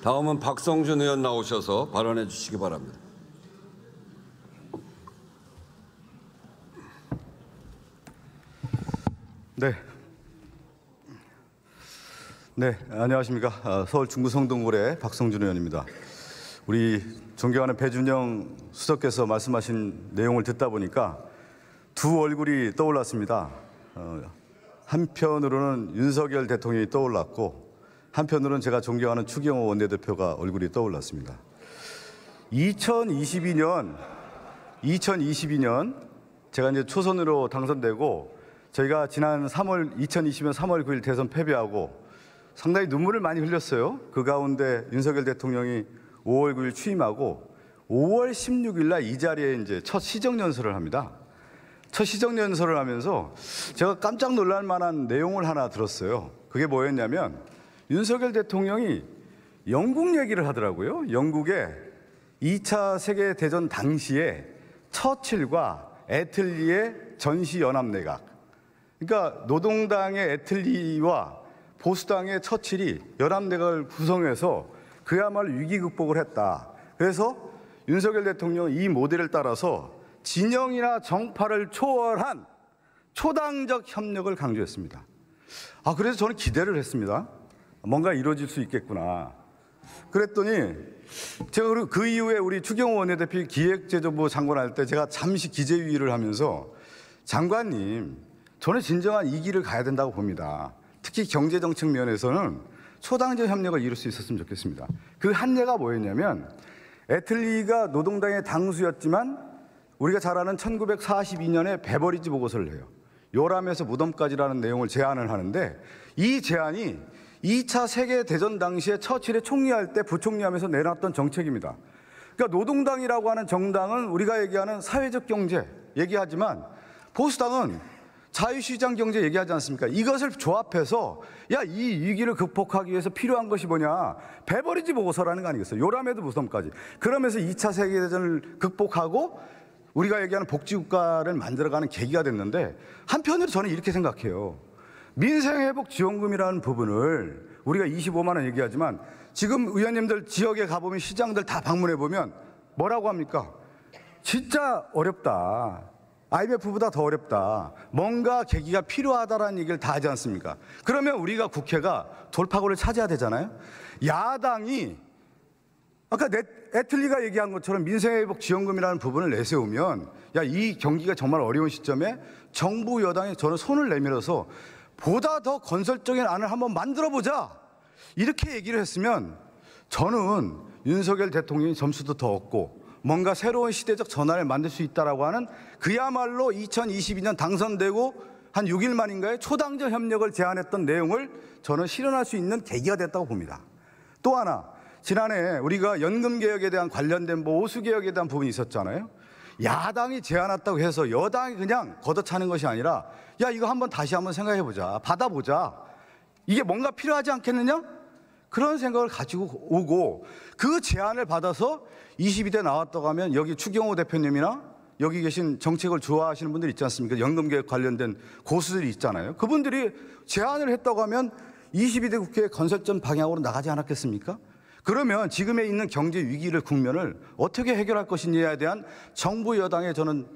다음은 박성준 의원 나오셔서 발언해 주시기 바랍니다. 네, 안녕하십니까. 서울 중구 성동구의 박성준 의원입니다. 우리 존경하는 배준영 수석께서 말씀하신 내용을 듣다 보니까 두 얼굴이 떠올랐습니다. 한편으로는 윤석열 대통령이 떠올랐고 한편으로는 제가 존경하는 추경호 원내대표가 얼굴이 떠올랐습니다. 2022년 제가 이제 초선으로 당선되고 저희가 지난 2020년 3월 9일 대선 패배하고 상당히 눈물을 많이 흘렸어요. 그 가운데 윤석열 대통령이 5월 9일 취임하고 5월 16일 날 이 자리에 이제 첫 시정연설을 합니다. 첫 시정연설을 하면서 제가 깜짝 놀랄 만한 내용을 하나 들었어요. 그게 뭐였냐면 윤석열 대통령이 영국 얘기를 하더라고요. 영국의 2차 세계대전 당시에 처칠과 애틀리의 전시연합내각. 그러니까 노동당의 애틀리와 보수당의 처칠이 연합내각을 구성해서 그야말로 위기 극복을 했다. 그래서 윤석열 대통령은 이 모델을 따라서 진영이나 정파를 초월한 초당적 협력을 강조했습니다. 그래서 저는 기대를 했습니다. 뭔가 이루어질 수 있겠구나. 그랬더니 제가 그 이후에 우리 추경호 원내대표 기획재정부 장관 할 때 제가 잠시 기재위를 하면서 장관님, 저는 진정한 이 길을 가야 된다고 봅니다. 특히 경제정책 면에서는 초당적 협력을 이룰 수 있었으면 좋겠습니다. 그 한 예가 뭐였냐면 애틀리가 노동당의 당수였지만 우리가 잘 아는 1942년에 베버리지 보고서를 해요. 요람에서 무덤까지라는 내용을 제안을 하는데 이 제안이 2차 세계대전 당시에 처칠이 총리할 때 부총리하면서 내놨던 정책입니다. 그러니까 노동당이라고 하는 정당은 우리가 얘기하는 사회적 경제 얘기하지만 보수당은 자유시장 경제 얘기하지 않습니까? 이것을 조합해서 이 위기를 극복하기 위해서 필요한 것이 뭐냐? 베버리지 보고서라는 거 아니겠어요? 요람에도 무덤까지. 그러면서 2차 세계대전을 극복하고 우리가 얘기하는 복지국가를 만들어가는 계기가 됐는데 한편으로 저는 이렇게 생각해요. 민생회복지원금이라는 부분을 우리가 25만 원 얘기하지만 지금 의원님들 지역에 가보면 시장들 다 방문해 보면 뭐라고 합니까? 진짜 어렵다. IMF보다 더 어렵다. 뭔가 계기가 필요하다라는 얘기를 다 하지 않습니까? 그러면 우리가 국회가 돌파구를 찾아야 되잖아요. 야당이 아까 애틀리가 얘기한 것처럼 민생회복지원금이라는 부분을 내세우면 이 경기가 정말 어려운 시점에 정부 여당이 저는 손을 내밀어서 보다 더 건설적인 안을 한번 만들어보자 이렇게 얘기를 했으면 저는 윤석열 대통령이 점수도 더 얻고 뭔가 새로운 시대적 전환을 만들 수 있다라고 하는 그야말로 2022년 당선되고 한 6일 만인가에 초당적 협력을 제안했던 내용을 저는 실현할 수 있는 계기가 됐다고 봅니다. 또 하나, 지난해 우리가 연금개혁에 대한 관련된 보수개혁에 대한 부분이 있었잖아요. 야당이 제안했다고 해서 여당이 그냥 걷어차는 것이 아니라 이거 다시 한번 생각해보자. 받아보자. 이게 뭔가 필요하지 않겠느냐? 그런 생각을 가지고 오고 그 제안을 받아서 22대 나왔다고 하면 여기 추경호 대표님이나 여기 계신 정책을 좋아하시는 분들 있지 않습니까? 연금개혁 관련된 고수들이 있잖아요. 그분들이 제안을 했다고 하면 22대 국회 건설적 방향으로 나가지 않았겠습니까? 그러면 지금에 있는 경제 위기를 국면을 어떻게 해결할 것이냐에 대한 정부 여당의 저는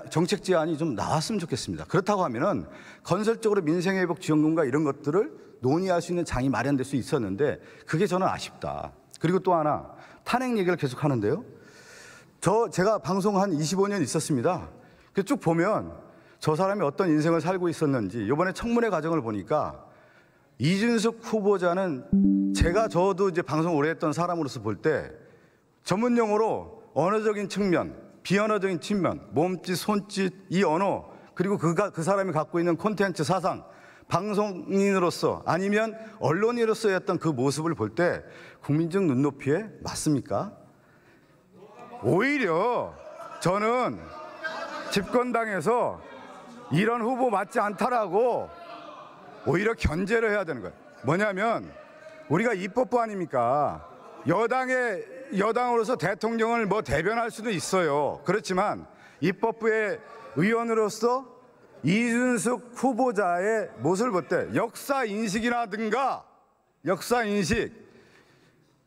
정책 제안이 좀 나왔으면 좋겠습니다. 그렇다고 하면은 건설적으로 민생회복지원금과 이런 것들을 논의할 수 있는 장이 마련될 수 있었는데 그게 저는 아쉽다. 그리고 또 하나 탄핵 얘기를 계속 하는데요. 제가 방송 한 25년 있었습니다. 쭉 보면 저 사람이 어떤 인생을 살고 있었는지 이번에 청문회 과정을 보니까 이준석 후보자는 저도 이제 방송 오래 했던 사람으로서 볼 때 전문 용어로 언어적인 측면, 비언어적인 측면, 몸짓, 손짓, 이 언어 그리고 그 사람이 갖고 있는 콘텐츠 사상 방송인으로서 아니면 언론인으로서의 어떤 그 모습을 볼 때 국민적 눈높이에 맞습니까? 오히려 저는 집권당에서 이런 후보 맞지 않다라고 오히려 견제를 해야 되는 거예요. 뭐냐면 우리가 입법부 아닙니까? 여당으로서 대통령을 대변할 수도 있어요. 그렇지만 입법부의 의원으로서 이준석 후보자의 모습을 볼 때 역사 인식이라든가 역사 인식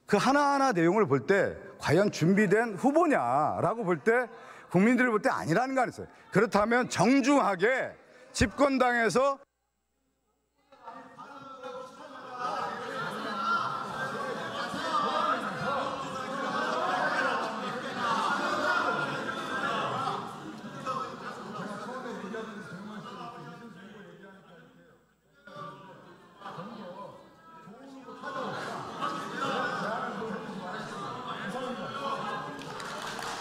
그 하나하나 내용을 볼 때 과연 준비된 후보냐라고 볼 때 국민들이 볼 때 아니라는 거 아니겠어요. 그렇다면 정중하게 집권당에서